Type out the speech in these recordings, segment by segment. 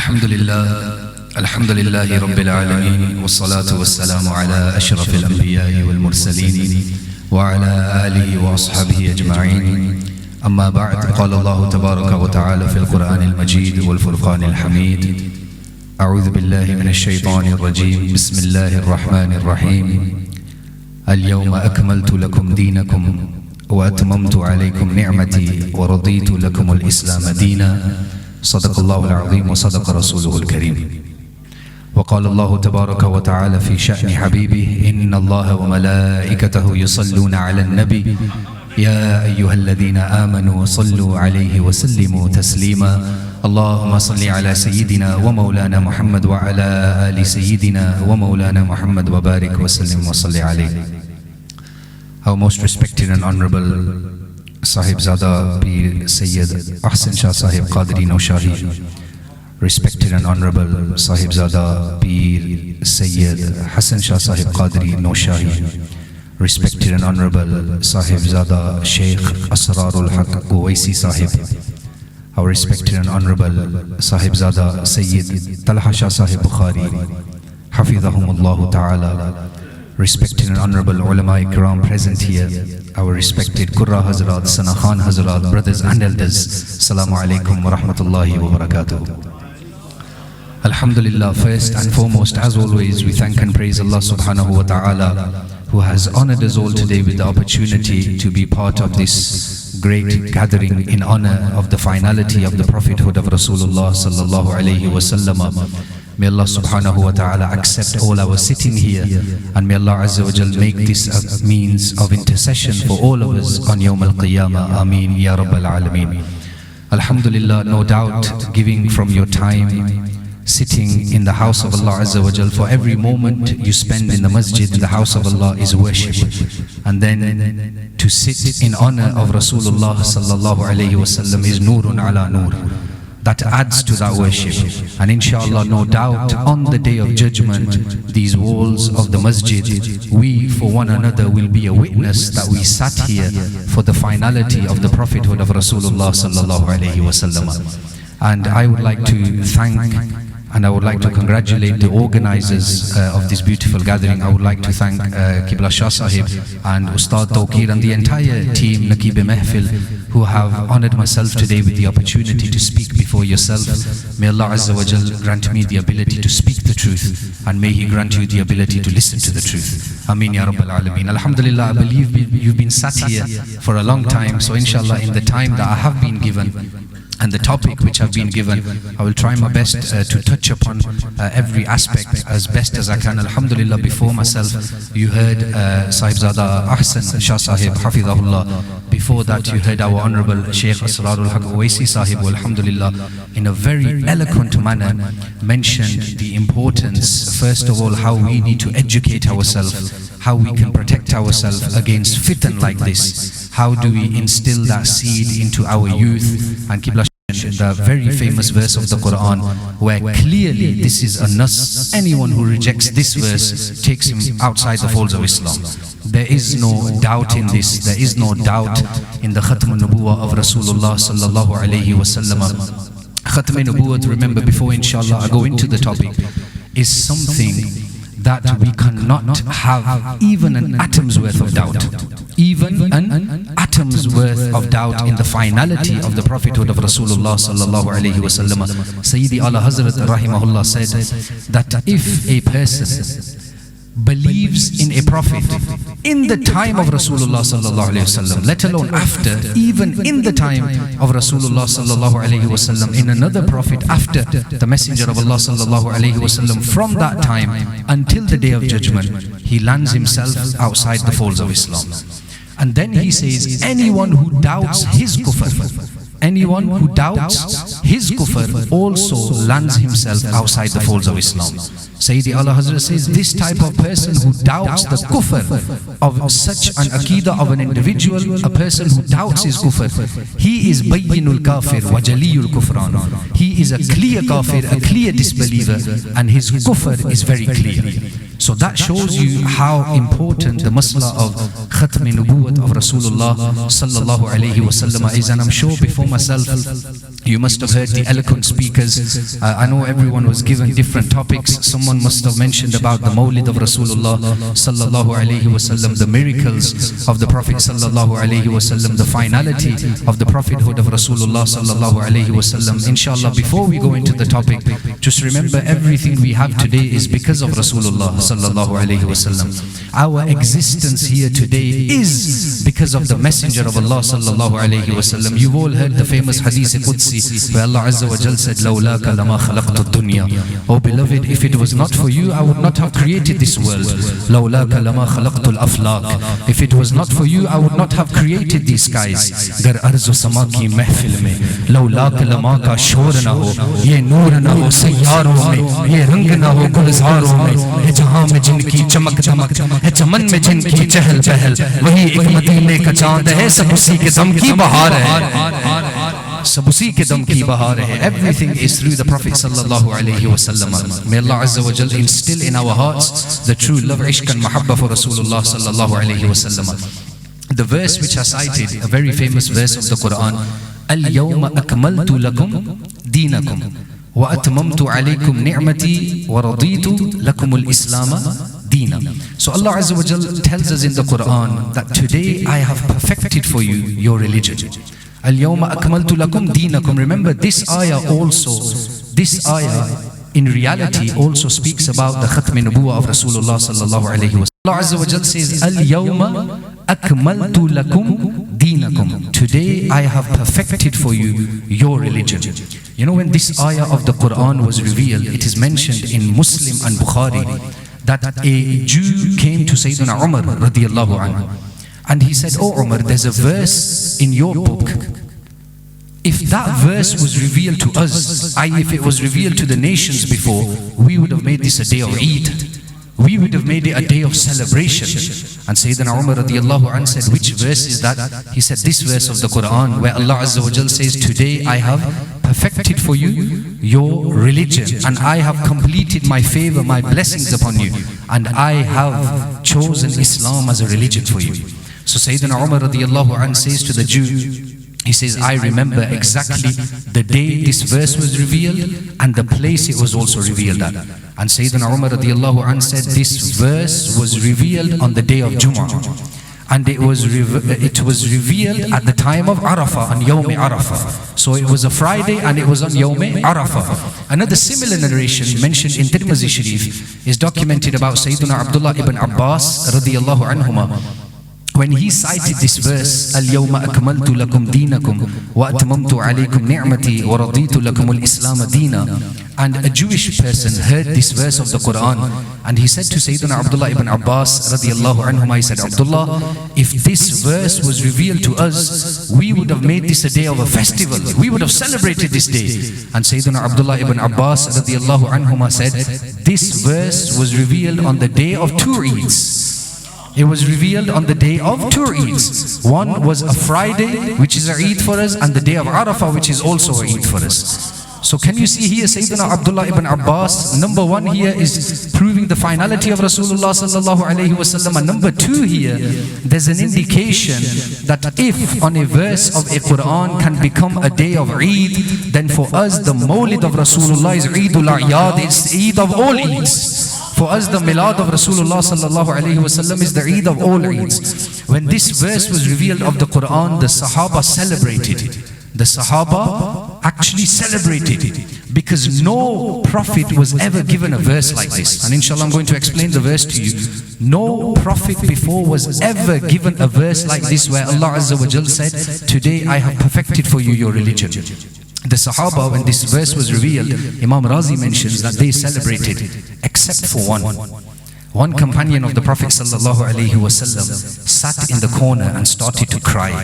الحمد لله رب العالمين والصلاة والسلام على أشرف الأنبياء والمرسلين وعلى آله وأصحابه أجمعين. أما بعد، قال الله تبارك وتعالى في القرآن المجيد والفرقان الحميد: أعوذ بالله من الشيطان الرجيم، بسم الله الرحمن الرحيم. اليوم أكملت لكم دينكم وأتممت عليكم نعمتي ورضيت لكم الإسلام دينا. صدق الله العظيم وصدق رسوله الكريم. وقال الله تبارك وتعالى في شأن حبيبه: إن الله وملائكته يصلون على النبي يا أيها الذين آمنوا صلوا عليه وسلموا تسليما. اللهم صل على سيدنا ومولانا محمد وعلى آل سيدنا ومولانا محمد وبارك وسلم وصل عليه. Our most respected and honorable Sahibzada Pir Sayyid Ahsan Shah Sahib Qadri Naushahi, respected and honorable Sahibzada Pir Sayyid Hassan Shah Sahib Qadri Naushahi, respected and honorable Sahibzada Sheikh Asrarul Haq Uwaisi Sahib, our respected and honorable Sahibzada Sayyid Talha Shah Sahib Bukhari, Hafidhahumullahu Ta'ala, respected and honorable ulama ikram present here, our respected Qurra Hazrat, Sana Khan Hazrat, brothers and elders, Assalamu alaikum wa rahmatullahi wa barakatuh. Alhamdulillah, first and foremost, as always, we thank and praise Allah subhanahu wa ta'ala, who has honored us all today with the opportunity to be part of this great gathering in honor of the finality of the prophethood of Rasulullah sallallahu alayhi wa sallam. May Allah subhanahu wa ta'ala accept all our sitting here, and may Allah azza wa jal make this a means of intercession for all of us on Yawm al-Qiyamah. Ameen ya Rabbal Alameen. Alhamdulillah, no doubt, giving from your time, sitting in the house of Allah azza wa jal, for every moment you spend in the masjid, in the house of Allah, is worship. And then to sit in honor of Rasulullah sallallahu alayhi wa sallam is nurun ala nur. That adds to that worship. And inshallah, no doubt, on the day of judgment, these walls of the masjid, we for one another will be a witness that we sat here for the finality of the prophethood of Rasulullah sallallahu alayhi wa sallam. And I would like to thank and I would like to congratulate the organizers of this beautiful gathering. I would like to thank Qibla Shah Sahib and Ustad Tawqir and the entire team, Naqib Mehfil, who have honored myself today with the opportunity to speak before yourself. May Allah Azza wa Jal grant me the ability to speak the truth, and may He grant you the ability to listen to the truth. Ameen ya Rabbal Alameen. Alhamdulillah, I believe you've been sat here for a long time, so inshallah, in the time that I have been given, and the topic which I've been given, I will try my best to touch upon every aspect as best as I can. Alhamdulillah, before myself, you heard Sahibzada Ahsan Shah Sahib, Hafidhahullah. Before that, you heard our Honorable Sheikh Asrarul Haq Uwaisi Sahib, alhamdulillah, in a very eloquent manner mentioned the importance, first of all, how we need to educate ourselves, how we can protect ourselves against fitan like this. How do we instill that seed into our youth? And Qibla the very famous verse of the Quran, where clearly this is a nas. Anyone who rejects this verse takes him outside the folds of Islam. There is no doubt in this. There is no doubt in the Khatm al-Nubuwah of Rasulullah sallallahu alayhi wa sallam. Khatm al-Nubuwah, remember, before inshallah I go into the topic, is something that we cannot have even an atom's worth of doubt. Even an atom's worth of doubt in the finality of the prophethood of Rasulullah sallallahu alayhi wa sallam. Sayyidi Ala Hazrat rahimahullah said that if a person believes in a prophet in the time of Rasulullah sallallahu alayhi wa sallam, let alone after, even in the time of Rasulullah sallallahu alayhi wa sallam, in another prophet after the messenger of Allah sallallahu alayhi wa sallam, from that time until the day of judgment, he lands himself outside the folds of Islam. And then he says, anyone who doubts his kufr, anyone who doubts his kufr also lands himself outside the folds of Islam. Sayyidi Allah Hazrat says, this type of person who doubts the kufr of such an aqidah of an individual, a person who doubts his kufr, he is bayyinul kafir wa jaliyul kufran. He is a clear kafir, a clear disbeliever, and his kufr is very clear. So that shows you how important the masla of Khatm-e-Nubuwwat of Rasulullah sallallahu alayhi wa sallam is. And I'm sure before myself, You must have heard the eloquent speakers. I know everyone was given different topics. Someone must have mentioned about the Mawlid of Rasulullah sallallahu alaihi wasallam, the miracles of the Prophet sallallahu alaihi wasallam, the finality of the prophethood of Rasulullah sallallahu alaihi wasallam. Inshallah, before we go into the topic, just remember everything we have today is because of Rasulullah sallallahu alaihi wasallam. Our existence here today is because of the Messenger of Allah sallallahu alaihi wasallam. You've all heard the famous Hadith Qudsi where Allah Azza wa Jal said, "Lawlaka lama khalaqtu ad-dunya." Oh beloved, if it was not for you, I would not have created this world. "Lawlaka lama khalaqtu al-aflaq." If it was not for you, I would not have created these skies. Gar arzu sama ki mehfil mein lawlaka lama ka shor na ho, ye noor na ho sayyaron mein, ye rang na ho gulzaron mein, ye jahan mein jinki chamak chamak है, चमन में जिनकी चहल पहल, वही एक मदीने का चांद है, सब उसी के दम की बहार है, सब उसी के दम की बहार है. Everything is through the Prophet sallallahu alaihi wasallam. May Allah Azza wa Jal instill in our hearts the true love, ishq and mahabba for Rasulullah sallallahu alaihi wasallam. The verse which I cited, a very famous verse of the Quran, "Al-yawma akmaltu lakum deenakum wa atmamtu alaykum ni'mati wa raditu lakum al-islam." So Allah Azza wa Jal tells us in the Quran that today I have perfected for you your religion. Al-yawma akmaltu lakum deenakum. Remember this ayah in reality also speaks about the Khatm Nubuwah of Rasulullah sallallahu alayhi wa sallam. Allah Azza wa Jal says, "Al-yawma akmaltu lakum deenakum." Today I have perfected for you your religion. You know, when this ayah of the Quran was revealed, it is mentioned in Muslim and Bukhari that a Jew came to Sayyidina Umar radiyallahu anhu, and he said, "Oh Umar, there's a verse in your book. If that verse was revealed to us, if it was revealed to the nations before, we would have made this a day of Eid. We would have made it a day of celebration." And Sayyidina Umar radiyallahu anhu said, "Which verse is that?" He said, "This verse of the Quran where Allah Azza wa Jal says, 'Today I have perfected for you your religion, and I have completed my favor, my blessings upon you, and I have chosen Islam as a religion for you.'" So Sayyidina Umar radiyallahu anhu says to the Jew, he says, "I remember exactly the day this verse was revealed and the place it was also revealed at." And Sayyidina Umar radiyallahu anhu said, "This verse was revealed on the day of Jumu'ah, and it was revealed at the time of Arafah, on Yawm Arafah. So it was a Friday and it was on Yawm Arafah." Another similar narration mentioned in Tirmidhi Sharif is documented about Sayyidina Abdullah ibn Abbas radiyallahu anhuma. When he cited this verse, "Al-yawma akmaltu lakum deenakum wa atmamtu alaykum ni'mati wa raditu lakum al-islam deena," and a Jewish person heard this verse of the Quran, and he said to Sayyidina Abdullah ibn Abbas radiyallahu anhuma, he said, "Abdullah, if this verse was revealed to us, we would have made this a day of a festival. We would have celebrated this day." And Sayyidina Abdullah ibn Abbas radiyallahu anhuma said, "This verse was revealed on the day of two Eids." It was revealed on the day of two Eids. One was a Friday, which is a Eid for us, and the day of Arafah, which is also a Eid for us. So can you see here Sayyidina Abdullah ibn Abbas, number one here is proving the finality of Rasulullah sallallahu alayhi wa sallam, and number two here, there's an indication that if on a verse of a Quran can become a day of Eid, then for us the Mawlid of Rasulullah is Eidul A'yad, it's Eid of all Eids. For us, the Milad of Rasulullah sallallahu alayhi wa sallam is the Eid of all Eids. When this verse was revealed of the Quran, the Sahaba celebrated. The Sahaba actually celebrated, because no Prophet was ever given a verse like this. And inshallah, I'm going to explain the verse to you. No Prophet before was ever given a verse like this where Allah Azza wa Jal said, "Today I have perfected for you your religion." The Sahaba, when this verse was revealed, Imam Razi mentions that they celebrated, except for one. One companion of the Prophet sallallahu alaihi wasallam sat in the corner and started to cry.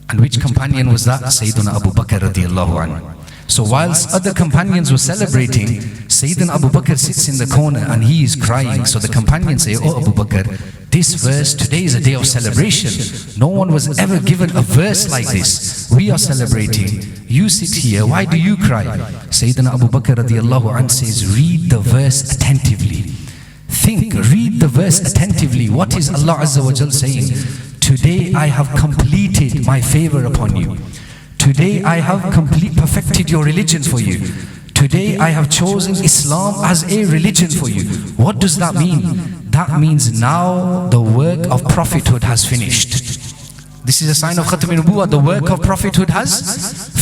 And which companion was that? Sayyidina Abu Bakr radiyallahu anhu. So whilst other companions were celebrating, Sayyidina Abu Bakr sits in the corner and he is crying. So the companions say, "Oh Abu Bakr, this verse, today is a day of celebration. No one was ever given a verse like this. We are celebrating. You sit here, why do you cry?" Sayyidina Abu Bakr radiyallahu anhu says, "Read the verse attentively. Think, read the verse attentively. What is Allah Azza wa Jal saying? Today I have completed my favor upon you. Today I have perfected your religion for you. Today I have chosen Islam as a religion for you. What does that mean? That means now the work of prophethood has finished. This is a sign of Khatam Nubuwwah. The work of prophethood has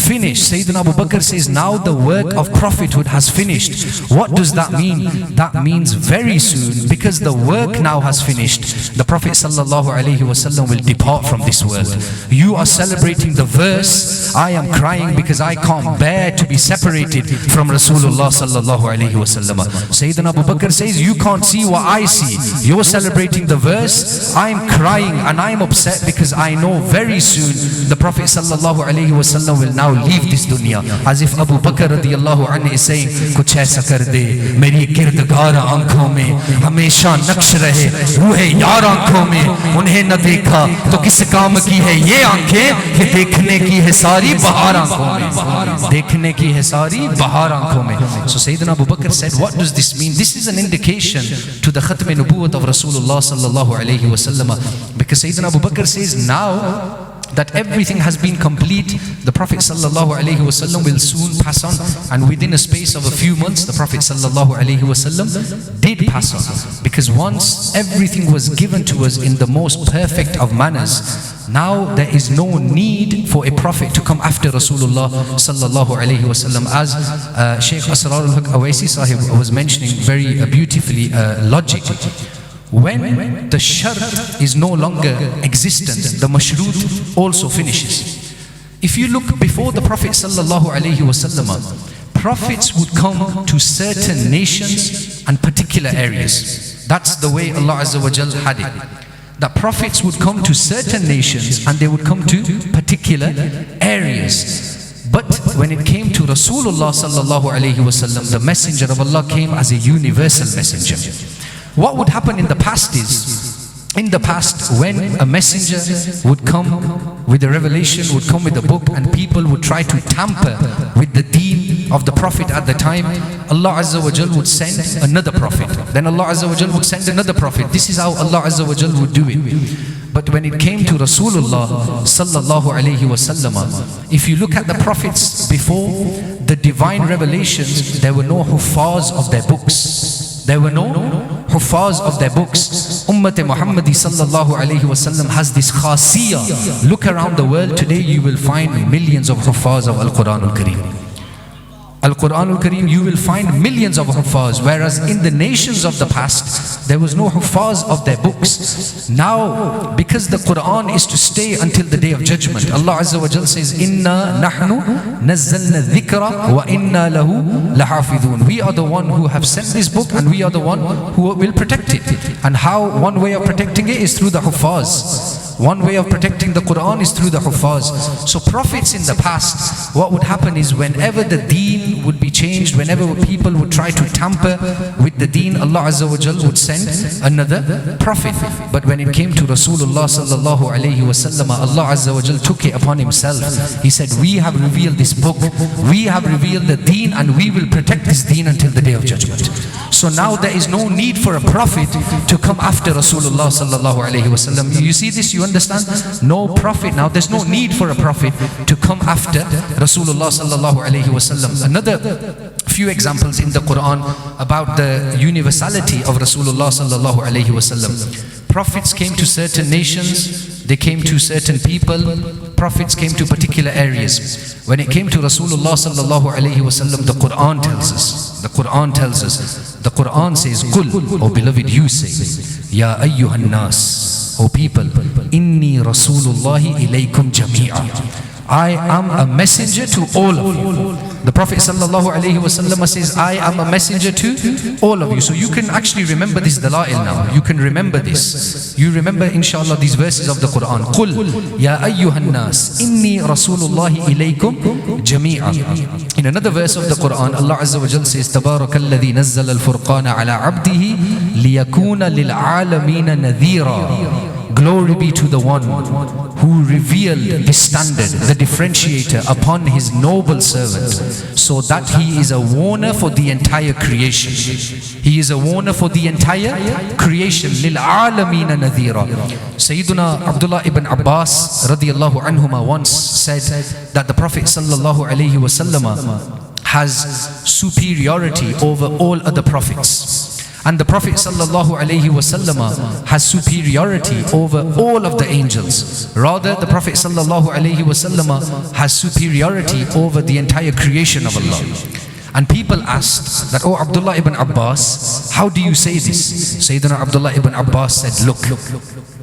finished. Sayyidina Abu Bakr says, now the work of prophethood has finished. What does that mean? That means very soon, because the work now has finished, the Prophet ﷺ will depart from this world. You are celebrating the verse, I am crying because I can't bear to be separated from Rasulullah ﷺ. Sayyidina Abu Bakr says, you can't see what I see. You're celebrating the verse, I'm crying and I'm upset because I know very soon the Prophet ﷺ will now leave this dunya. As if Abu Bakr radiallahu anhu is saying, kuch aisa kar de, meri girdgar aankhon mein hamesha naksh rahe, ruhe yaar aankhon mein, unhe na dekha to kis kaam ki hai ye aankhein, ye dekhne ki hai sari bahar aankhon mein, dekhne ki hai sari bahar aankhon mein. So Sayyidina Abu Bakr said, what does this mean? This is an indication to the Khatm Nubuwwat of Rasulullah sallallahu alayhi wa sallam, because Sayyidina Abu Bakr says, now that everything has been complete, the Prophet sallallahu alaihi wasallam will soon pass on, and within a space of a few months the Prophet sallallahu alaihi wasallam did pass on, because once everything was given to us in the most perfect of manners, now there is no need for a prophet to come after Rasulullah sallallahu alaihi wasallam. As Shaykh Asrar al-Haq Awaisi Sahib was mentioning very beautifully, logically, when the shart is no longer existent, the mashrut also finishes. If you look before the Prophet sallallahu alaihi wasallam, prophets would come to certain nations and particular areas. That's the way Allah Azza wa Jal had it. The prophets would come to certain nations and they would come to particular areas. But when it came to Rasulullah sallallahu alaihi wasallam, the messenger of Allah came as a universal messenger. What would happen in the past is, in the past when a messenger would come with a revelation, would come with a book, and people would try to tamper with the deen of the Prophet at the time, Allah Azza wa Jal would send another Prophet. Then Allah Azza wa Jal would send another Prophet. This is how Allah Azza wa Jal would do it. But when it came to Rasulullah sallallahu alayhi wa sallam, if you look at the prophets before the divine revelations, there were no huffaz of their books. There were no huffaz of their books. Ummat Muhammadi sallallahu alayhi wa sallam has this khasiyah. Look around the world today, you will find millions of huffaz of Al-Quran Al-Kareem. Al-Quran Al-Kareem, you will find millions of huffaz, whereas in the nations of the past, there was no huffaz of their books. Now, because the Quran is to stay until the day of judgment, Allah Azza wa Jal says, Inna nahnu nazzalna dhikra wa inna lahu lahafidhun. We are the one who have sent this book and we are the one who will protect it. And how? One way of protecting it is through the huffaz. One way of protecting the Quran is through the huffaz. So prophets in the past, what would happen is whenever the deen would be changed, whenever people would try to tamper with the deen, Allah Azza wa Jal would send another prophet. But when it came to Rasulullah sallallahu alayhi wa sallam, Allah Azza wa Jal took it upon himself. He said, we have revealed this book, we have revealed the deen, and we will protect this deen until the day of judgment. So now there is no need for a prophet to come after Rasulullah sallallahu alayhi wa sallam. You see this? You understand? No prophet. Now there's no need for a prophet to come after Rasulullah sallallahu alayhi wa sallam. Another few examples in the Quran about the universality of Rasulullah sallallahu alayhi wa sallam. Prophets came to certain nations, they came to certain people, prophets came to particular areas. When it came to Rasulullah sallallahu alayhi wa sallam, the Quran tells us, the Quran tells us, the Quran says, Qul, O beloved, you say, Ya ayyuhan nas, O people, Inni Rasulullahi ilaykum jami'a. I am a messenger to all of you. The Prophet sallallahu alaihi wasallam says, I am a messenger to all of you. So you can actually remember this dalail now. You can remember this. You remember inshallah these verses of the Quran. Qul ya ayyuhan nas inni rasulullahi ilaykum jami'a. In another verse of the Quran, Allah Azza wa Jal says, Tabarakalladhi nazzala al-furqana ala abdihi liyakuna lil alamina nadhira. Glory be to the one who revealed the standard, the differentiator upon his noble servant, so that he is a warner for the entire creation. He is a warner for the entire creation. Lil alamina nadhira. Sayyiduna Abdullah ibn Abbas radiyallahu anhuma once said that the Prophet sallallahu alaihi wasallam has superiority over all other prophets. And the Prophet sallallahu alaihi wasallam has superiority over all of the angels. Rather, the Prophet sallallahu alaihi wasallam has superiority over the entire creation of Allah. And people asked that, "Oh Abdullah ibn Abbas, how do you say this?" Sayyidina Abdullah ibn Abbas said, look,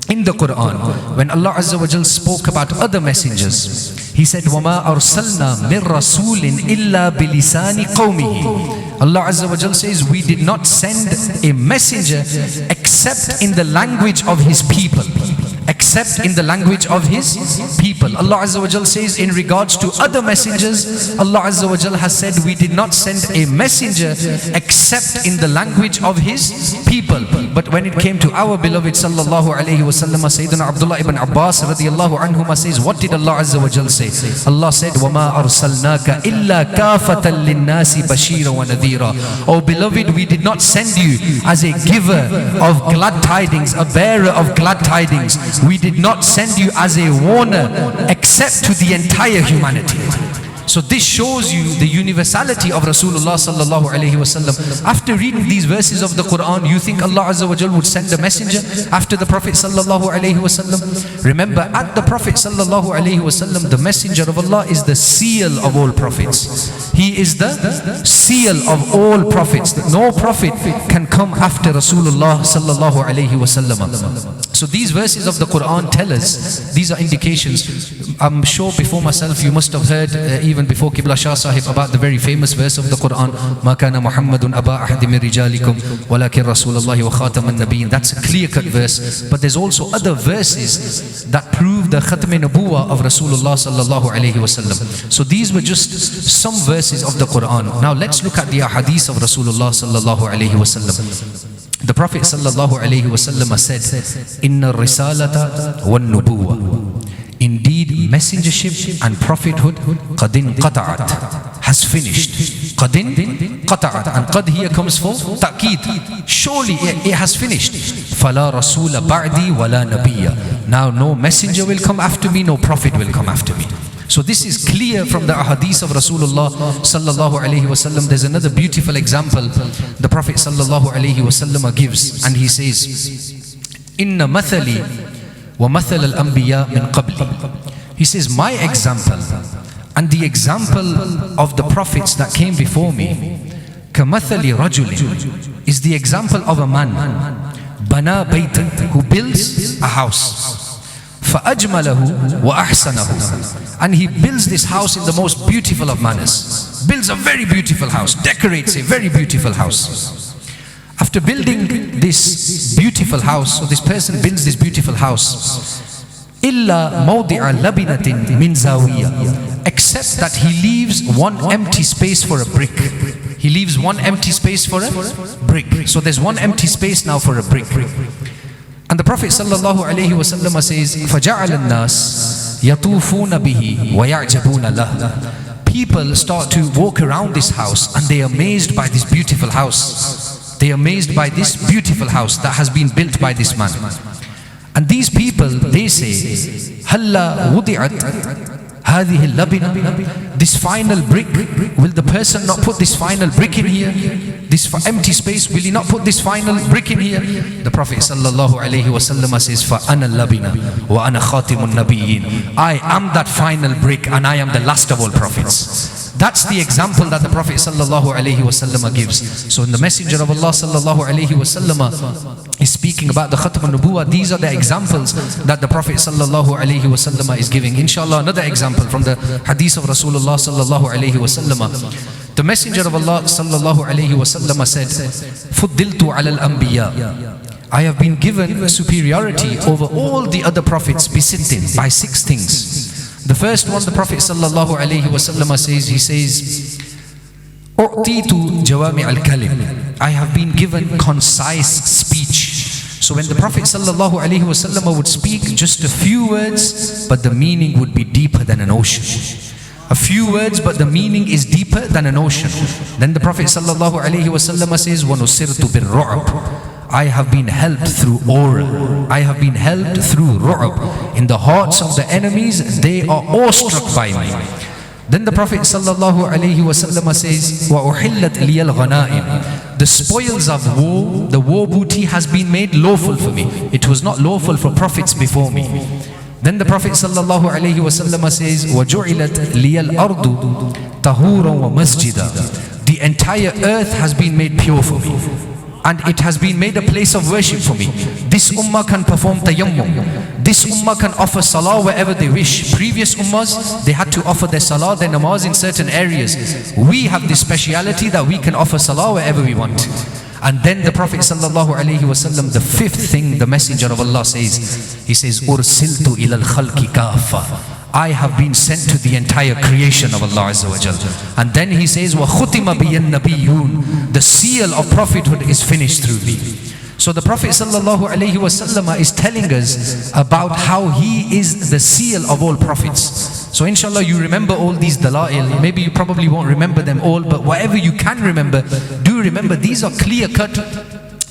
in the Quran, when Allah Azza wa Jal spoke about other messengers, He said, وَمَا أَرْسَلْنَا مِن رَسُولٍ إِلَّا بِلِسَانِ قَوْمِهِ. Allah Azza wa Jal says, we did not send a messenger except in the language of his people. Except in the language of his people. Allah Azza wa Jal says in regards to other messengers, Allah Azza wa Jal has said, we did not send a messenger except in the language of his people. But when it came to our beloved sallallahu alayhi wa sallam, Sayyidina Abdullah ibn Abbas radiyallahu anhuma says, what did Allah Azza wa Jal say? Allah said, وَمَا أَرْسَلْنَاكَ إِلَّا كَافَةً لِلنَّاسِ بَشِيرًا وَنَذِيرًا. Oh beloved, we did not send you as a giver of glad tidings, a bearer of glad tidings. We did not send you as a warner except to the entire humanity. So this shows you the universality of Rasulullah sallallahu alaihi wasallam. After reading these verses of the Quran, you think Allah Azza wa Jal would send a messenger after the Prophet sallallahu alaihi wasallam? Remember, at the Prophet sallallahu alaihi wasallam, the messenger of Allah is the seal of all prophets. He is the seal of all prophets. No prophet can come after Rasulullah sallallahu alaihi wasallam. So these verses of the Quran tell us, these are indications. I'm sure before myself you must have heard, even before Qibla Shah Sahib, about the very famous verse of the Quran, مَا كَانَ مُحَمَّدٌ أَبَا أَحَدٍ مِّن رِجَالِكُمْ وَلَكِنْ رَسُولَ اللَّهِ وَخَاتَمَ النَّبِيِّينَ. That's a clear-cut verse. But there's also other verses that prove the Khatm Nubuwah of Rasulullah sallallahu alayhi wasallam. So these were just some verses of the Quran. Now let's look at the ahadith of Rasulullah sallallahu alayhi wasallam. The Prophet sallallahu alayhi wasallam said, "Inna risalata wan nubuwah." Indeed, messengership and prophethood qadin qata'at, has finished. Qadin qata'at, and qad here comes for ta'keed. Surely it has finished. Fala rasula ba'di wala nabiyya. Now no messenger will come after me, no prophet will come after me. So this is clear from the ahadith of Rasulullah sallallahu alaihi wasallam. There's another beautiful example the Prophet sallallahu alaihi wasallam gives, and he says, "Inna mathali wa mathal al-anbiya min qabli." He says, my example and the example of the prophets that came before me, kamathali rajulin, is the example of a man, bana baytan, who builds a house. فَأَجْمَلَهُ وَأَحْسَنَهُ, and he builds this house in the most beautiful of manners. Builds a very beautiful house, decorates a very beautiful house. After building this beautiful house, so this person builds this beautiful house, إِلَّا مَوْضِعَ لَبِنَةٍ مِنْ زَاوِيَةٍ, except that he leaves one empty space for a brick. He leaves one empty space for a brick. So there's one empty space now for a brick. And the Prophet sallallahu alaihi wasallam says, فَجَعَلَ النَّاسِ يَطُوفُونَ بِهِ وَيَعْجَبُونَ لَهُ. People start to walk around this house and they are amazed by this beautiful house. They are amazed by this beautiful house that has been built by this man. And these people, they say, هَلَّا وُضِعَتْ هذه اللبنة, this final brick, will the person not put this final brick in here? This empty space, will he not put this final brick in here? The Prophet sallallahu alaihi wasallam says, فَأَنَا اللَّبِنَةُ وَأَنَا خَاتِمُ النَّبِيِّينَ. I am that final brick and I am the last of all prophets. That's the example that the Prophet sallallahu alaihi wasallam gives. So in the Messenger of Allah sallallahu alaihi wasallam is speaking about the Khatm al-Nubuwah. These are the examples that the Prophet sallallahu alaihi wasallam is giving. Inshallah, another example from the hadith of Rasulullah sallallahu alaihi wasallam. The Messenger of Allah sallallahu alaihi wasallam said, "Fuddiltu ala al-anbiya." I have been given superiority over all the other prophets by 6 things. The first one, the Prophet sallallahu alaihi wasallam says, he says, "U'titu jawami al-kalim." I have been given concise speech. So when the Prophet ﷺ would speak just a few words, but the meaning would be deeper than an ocean. A few words, but the meaning is deeper than an ocean. Then the Prophet ﷺ says, وَنُصِرْتُ بِالرُّعْبِ, I have been helped through aura. I have been helped through ru'ab. In the hearts of the enemies, they are awestruck by me. Then the Prophet ﷺ says, وَأُحِلَّتْ لِيَ الْغَنَائِمِ, the spoils of war, the war booty has been made lawful for me. It was not lawful for prophets before me. Then the Prophet ﷺ says, وَجُعِلَتْ لِيَ الْأَرْضُ طَهُورًا وَمَسْجِدًا, the entire earth has been made pure for me, and it has been made a place of worship for me. This ummah can perform tayammum. This ummah can offer salah wherever they wish. Previous ummahs, they had to offer their salah, their namaz in certain areas. We have this speciality that we can offer salah wherever we want. And then the Prophet ﷺ, the fifth thing the Messenger of Allah says, he says, أُرْسِلْتُ إِلَى الْخَلْقِ كَافَّةً, I have been sent to the entire creation of Allah Azza wa Jal. And then he says, وَخُتِمَ بِيَ النَّبِيُّونَ, the seal of prophethood is finished through me. So the Prophet ﷺ is telling us about how he is the seal of all prophets. So inshallah you remember all these dala'il. Maybe you probably won't remember them all, but whatever you can remember, do remember these are clear cut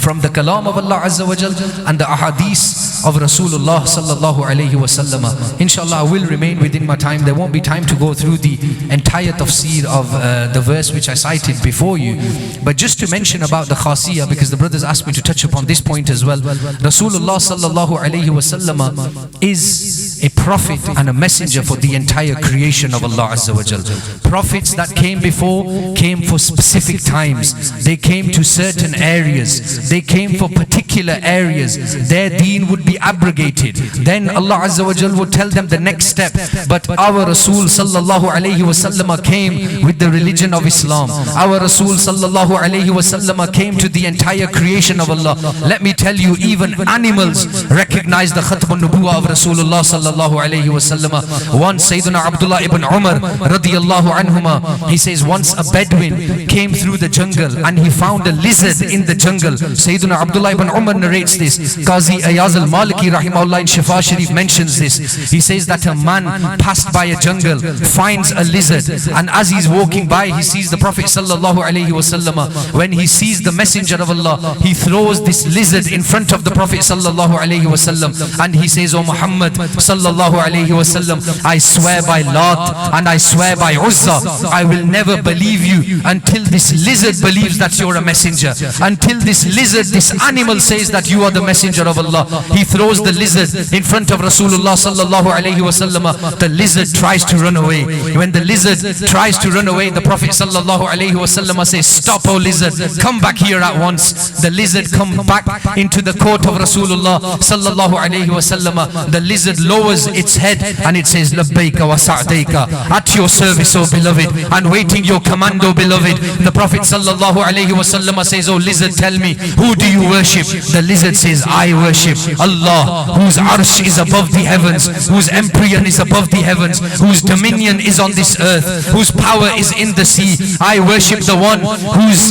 from the kalam of Allah Azza wa Jal and the ahadith of Rasulullah sallallahu alayhi wa sallam. Inshallah I will remain within my time. There won't be time to go through the entire tafsir of the verse which I cited before you. But just to mention about the khasiyah, because the brothers asked me to touch upon this point as well. Rasulullah sallallahu alayhi wa sallam is a prophet and a messenger for the entire creation of Allah Azza wa Jal. Prophets that came before came for specific times. They came to certain areas. They came for particular areas. Their deen would be abrogated. Then Allah Azza wa Jal would tell them the next step. But our Rasul sallallahu alayhi wa sallam came with the religion of Islam. Our Rasul sallallahu alayhi wa sallam came to the entire creation of Allah. Let me tell you, even animals recognize the khatm al-nubuwah of Rasulullah sallallahu alayhi wa sallam. Once Sayyidina Abdullah ibn Umar radiyallahu anhuma, he says once a Bedouin came through the jungle and he found a lizard in the jungle. Sayyidina Abdullah ibn Umar narrates this. Qazi Ayaz al-Maliki rahimahullah in Shifa Sharif mentions this. He says that a man passed by a jungle, finds a lizard, and as he's walking by he sees the Prophet sallallahu alayhi wa sallam. When he sees the Messenger of Allah, he throws this lizard in front of the Prophet sallallahu alayhi wa sallam, and he says, "O Muhammad sallallahu alayhi wa sallam, I swear by Lat and I swear by Uzza, I will never believe you until this lizard believes that you're a messenger. Until this lizard, this animal says that you are the messenger of Allah." He throws the lizard in front of Rasulullah sallallahu alayhi wa sallam. The lizard tries to run away. When the lizard tries to run away, the Prophet sallallahu alayhi wa sallam says, "Stop, O lizard, come back here at once." The lizard comes back into the court of Rasulullah sallallahu alayhi wa sallam. The lizard lowers its head and it says, "Labbaika wa sa'daika," at your service, O beloved, and waiting your command, O beloved. The Prophet sallallahu alayhi wa sallam says, "O lizard, tell me, who do you worship?" The lizard says, "I worship Allah, whose arsh is above the heavens, whose empyrean is above the heavens, whose dominion is on this earth, whose power is in the sea. I worship the one whose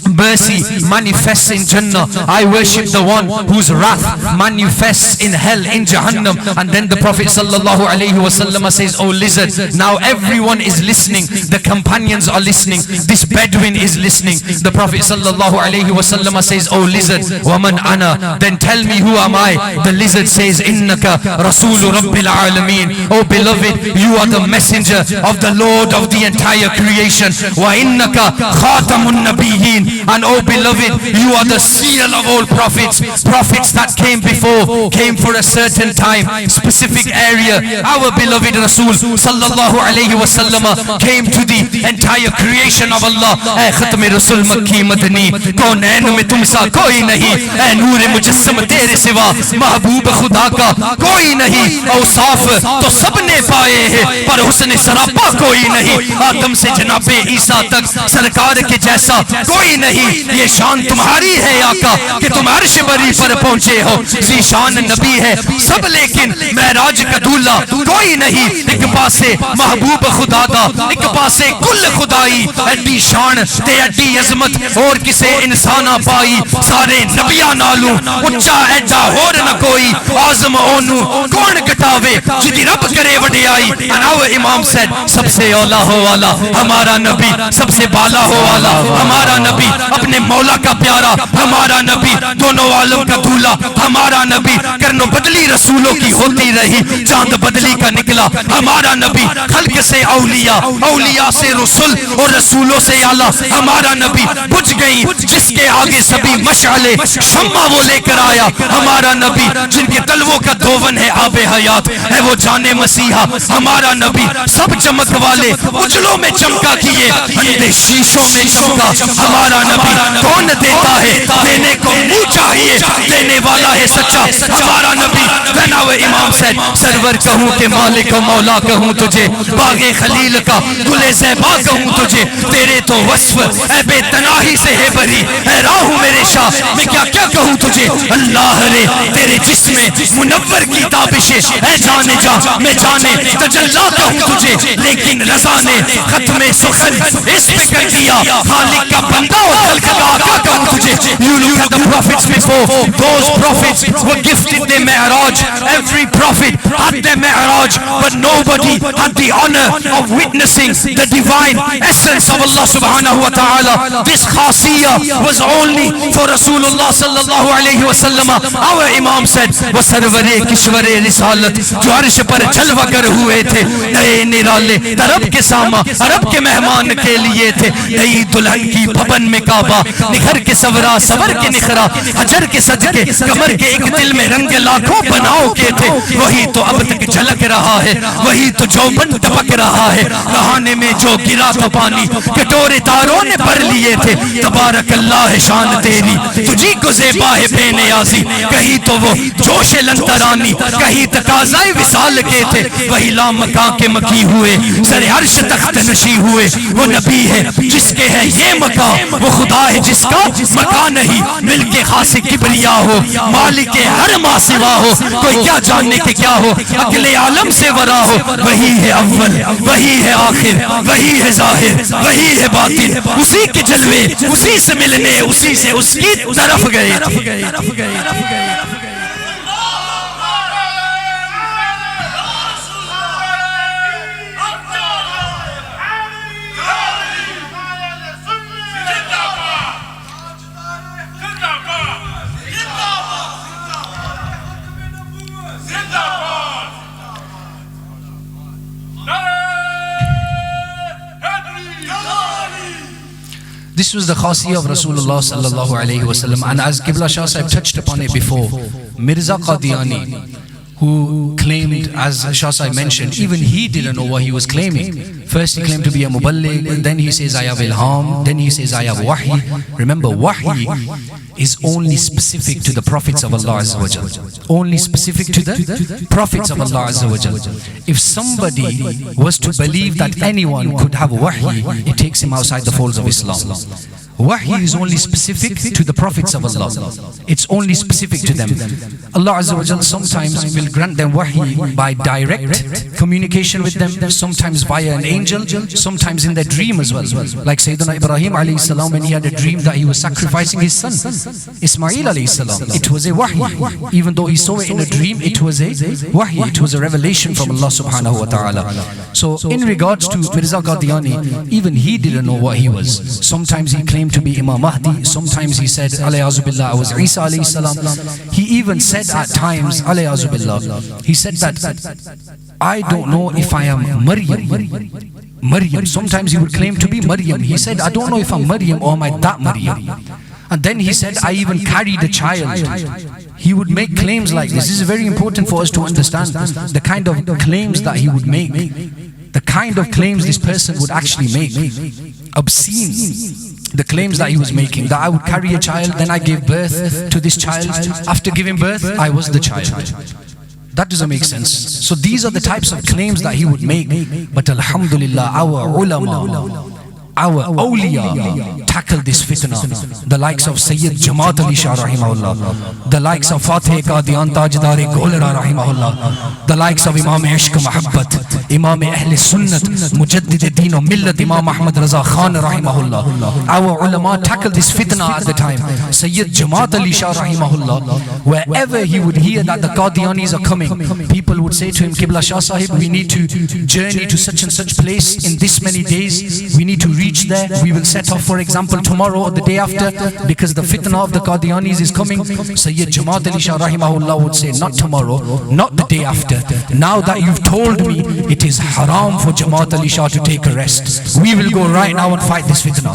mercy manifests in Jannah. I worship the one whose wrath manifests in hell, in Jahannam." And then the Prophet sallallahu alayhi wa sallam says, "O lizard, now everyone is listening. The companions are listening. This Bedouin is listening." The Prophet sallallahu alayhi wa sallam says, "O lizard, waman ana," then tell me, who am I? The lizard says, "Innaka Rasulu Rabbil Alameen." O beloved, you are the messenger of the Lord of the entire creation. Wa innaka khatamun nabiyyin. And oh beloved, you are the seal of all prophets. Prophets that came before came for a certain time, specific area. Our beloved Rasul sallallahu alayhi wa sallam came to the entire creation of Allah. "Ay khatme Rasul Makki Madani, kaunain mein tum sa koi nahi, ay noor mujassam tere siwa, mahboob khuda ka koi nahi, awsaf to sabne paaye hai, par husn sarapa koi nahi, Adam se janabe Isa tak sarkar ke jaisa koi nahi, नहीं, ये शान तुम्हारी है आका कि तुम अर्श बरी पर पहुंचे हो। ज़ीशान नबी है सब लेकिन महराज का दूल्हा कोई नहीं। एक पासे महबूब खुदा दा, एक पासे कुल खुदाई। एडी शान ते एडी अजमत और किसे इंसाना पाई। सारे नबिया नालू उच्चा एडा होर न कोई। आजम ओनू कौन कटावे जिदी रब करे वडियाई। अनाव इमाम सैद सबसे औला हो वाला हमारा नबी, सबसे बाला हो वाला हमारा नबी, अपने मौला का प्यारा हमारा नबी, दोनों आलम का दूल्हा हमारा नबी। करनो बदली रसूलों की होती रही, चांद बदली का निकला हमारा नबी। खल्क से औलिया, औलिया से रसूल और रसूलों से आला हमारा नबी। बुझ गई जिसके आगे सभी मशाले, शम्मा वो लेकर आया हमारा नबी। जिनके तलवों का धोवन है आबे हयात, है वो जाने मसीहा हमारा नबी। सब चमक वाले उजलों में चमका किए, अंधे शीशों में चमका हमारा नबी। कौन देता है देने को मुंह चाहिए, देने वाला है सच्चा हमारा नबी। बनाव इमाम सैद सरवर कहूँ के मालिक व मौला कहूँ तुझे, बागे खलील का गुले ज़ैबा कहूँ तुझे। तेरे तो वस्फ ऐ बेतनाही से है बरी, है राहू मेरे शाह मैं क्या क्या कहूँ तुझे। अल्लाह रे तेरे जिस्म मुनव्वर की ताबिशे, है जाने जा मैं जाने तजल्ला कहूँ तुझे। लेकिन रज़ा ने खत्मे सुखन इस पे कर दिया, खालिक का बंदा और खल्क का आका कहूँ तुझे। You look at the prophets before, those prophets were gifted their Mi'raj. Every prophet had their Mi'raj, but nobody had the honor of witnessing the divine essence of Allah subhanahu wa ta'ala. This khasiyah was only for Rasulullah sallallahu alayhi wa sallam. Our Imam said, वो सरवरे किश्वरे रिसालत जो अर्श पर जलवा कर हुए थे, नए निराले तरब के सामा अरब के मेहमान के लिए थे। नई दुल्हन की भवन में काबा, निखर के सवरा सवर के निखरा, हजर के सजके कमर के एक दिल में रंग लाखों बनाओ के थे। वही तो अब तक झलक रहा है, वही तो जौबन टपक रहा है। नहाने में जो गिरा था पानी कटोरे तारों ने भर लिए थे। तबारक अल्लाह है शान तेरी, तुझी को ज़ेबा है बेनियाज़ी। कहीं तो वो जोश लंतरानी, कहीं तकाज़ाए विसाल के थे। वही लामका के मकी हुए, सरे अर्श तख्त नशी हुए। वो नबी है जिसके है ये मका, वो खुदा है जिसका मका नहीं। मिलके खासे किबरिया हो, मालिक के हर मा सिवा हो। कोई क्या जानने के क्या हो, अगले आलम से वरा हो। वही है अव्वल, वही है आखिर, वही है जाहिर, वही है बातिन। उसी के जलवे उसी से मिलने, उसी से उसकी तरफ गए। This was the khasiyah of Rasulullah sallallahu alayhi wa sallam. And as Qibla Shah Sahib touched upon it before, Mirza Qadiani, who claimed, as Shah Sahib mentioned, even he didn't know what he was claiming. First he claimed to be a muballigh, and then he says I have ilham, then he says I have wahi. Remember, wahi is only specific to the prophets of Allah Azza wa Jal. Only specific to the prophets of Allah Azza wa Jal. If somebody was to believe that anyone could have wahi, it takes him outside the folds of Islam. Wahi is only specific to the prophets of Allah. It's only specific to them. Allah Azza wa Jal sometimes will grant them wahi by direct communication with them, sometimes via an angel, sometimes in their dream as well. Like Sayyidina Ibrahim alayhi salam, when he had a dream that he was sacrificing his son Ismail alayhi salam, it was a wahi. Even though he saw it in a dream, it was a wahi, it was a revelation from Allah subhanahu wa ta'ala. So in regards to Mirza Qadiani, even he didn't know what he was. Sometimes he claimed to be Imam Mahdi, sometimes he said alayhi billah I was Isa alayhi salam. He even said at times alayhi billah, he said that I don't know if I am Maryam. Sometimes he would claim to be Maryam. He said I don't know if I'm Maryam or am I that Maryam. And then he said I even carried a child. He would make claims like this. This is very important for us to understand the kind of claims that he would make, the kind of claims this person would actually make. Obscene. The claims that he was making, that I would carry a child, then I gave birth to this child. After giving birth, I was the child. That doesn't make sense. So these are the types of claims that he would make. But alhamdulillah, our ulama, our awliya, tackle this fitna. The likes of Sayyid Jamaat Ali Shah rahimahullah, the likes of Fateh Qadian Tajdar Golra rahimahullah, the likes of Imam Ishq Muhabbat, Imam Ahl Sunnat, Mujaddid Deen of Millat, Imam Ahmad Raza Khan rahimahullah. Our ulama tackled this fitna at the time. Sayyid Jamaat Ali Shah rahimahullah, wherever he would hear that the Qadianis are coming, people would say to him, Qibla Shah Sahib, we need to journey to such and such place in this many days. We need to reach there. We will set off, for example, tomorrow or the day after, because the fitna of the Qadianis is coming. Sayyid Jamaat Ali Shah rahimahullah would say, not tomorrow, not the day after. Now that you've told me it is haram for Jamaat Ali Shah to take a rest, we will go right now and fight this fitna.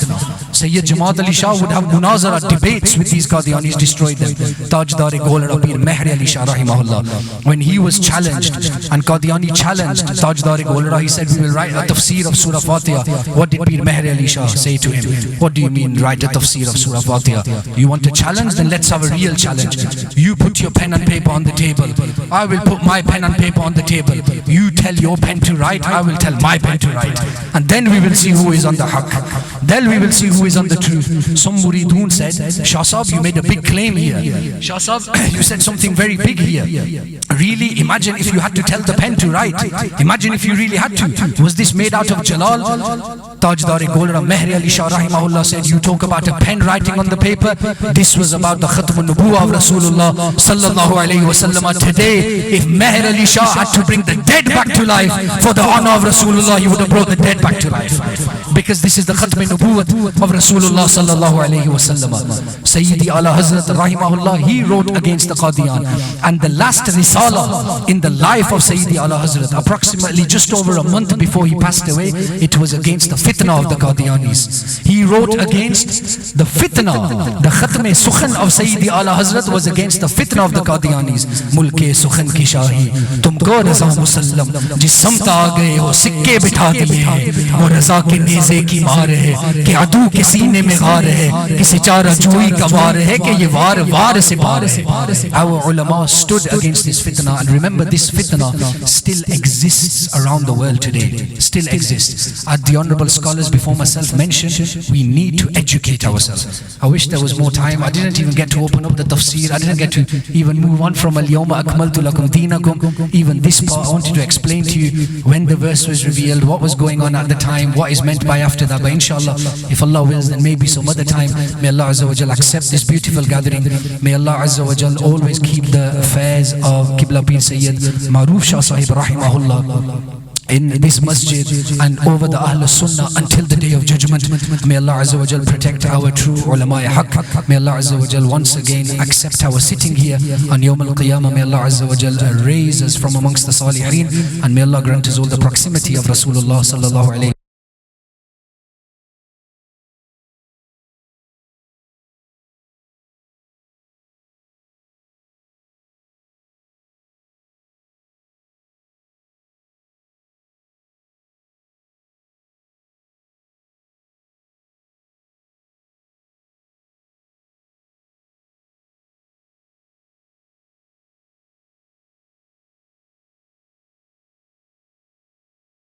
Sayyid Jamaat Ali Shah would have munazara debates with these Qadianis, destroy them. Tajdar Golra Pir Meher Ali Shah rahimahullah, when he was challenged and Qadiani challenged Tajdar Golra, he said, we will write a tafsir of Surah Fatiha. What did Pir Meher Ali Shah say to him? What do you mean write a tafsir of Surah Fatiha? You want a challenge? Then let's have a real challenge. You put your pen and paper on the table, I will put my pen and paper on the table. You tell your pen to write, I will tell my pen to write, and then we will see who is on the haqq. Then we will see who is on the truth. Some Muridun said, Shah Sahib, you made a big claim here. Shah Sahib, you said something very big here. Really, imagine if you had to tell the pen to write. Imagine if you really had to. Was this made out of Jalal? Tajdar Golra Meher Ali Shah rahimahullah said, you talk about a pen writing on the paper. This was about the Khatm al-Nubuwah of Rasulullah sallallahu alayhi wa sallam. Today, if Meher Ali Shah had to bring the dead back to life for the honor of Rasulullah, he would have brought the dead back to life. Because this is the Khatm al-Nubuwah of Rasulullah sallallahu alayhi wa sallam. Sayyidi Ala Hazrat rahimahullah, he wrote against the Qadian. And the last risala in the life of Sayyidi Ala Hazrat, approximately just over a month before he passed away, it was against the fitna of the Qadianis. He wrote against the fitna. The Khatm Sukhan of Sayyidi Ala Hazrat was against the fitna of the Qadianis. Mulke Sukhan ki shahi, tumko raza musallam, jis samta aa gaye ho sikke bitha diye hain, wo raza ke neze ki maar hai, ke adu ke seene mein ghaar hai, kisi chara jui ka waar hai, ke ye waar se paar hai. Our ulama stood against this fitna, and remember, this fitna still exists around the world today. Still exists. At the honorable scholars before myself mentioned, we need to educate ourselves. I wish there was more time. I didn't even get to open up the tafsir. I didn't get to even move on from Al-Yawma Akmaltu Lakum Deenakum. Even this part I wanted to explain to you when the verse was revealed, what was going on at the time, what is meant by after that. But inshallah, if Allah wills, then maybe some other time. May Allah Azza wa Jal accept this beautiful gathering. May Allah Azza wa Jal always keep the affairs of Qibla Pir Sayyid Maruf Shah Sahib rahimahullah in this masjid and over the Ahl Sunnah until the day of judgment. May Allah Azza wa Jal protect our true ulama haqq. May Allah Azza wa Jal once again accept our sitting here on Yawm al-Qiyamah. May Allah Azza wa Jal raise us from amongst the Salihin, and may Allah grant us all the proximity of Rasulullah sallallahu alayhi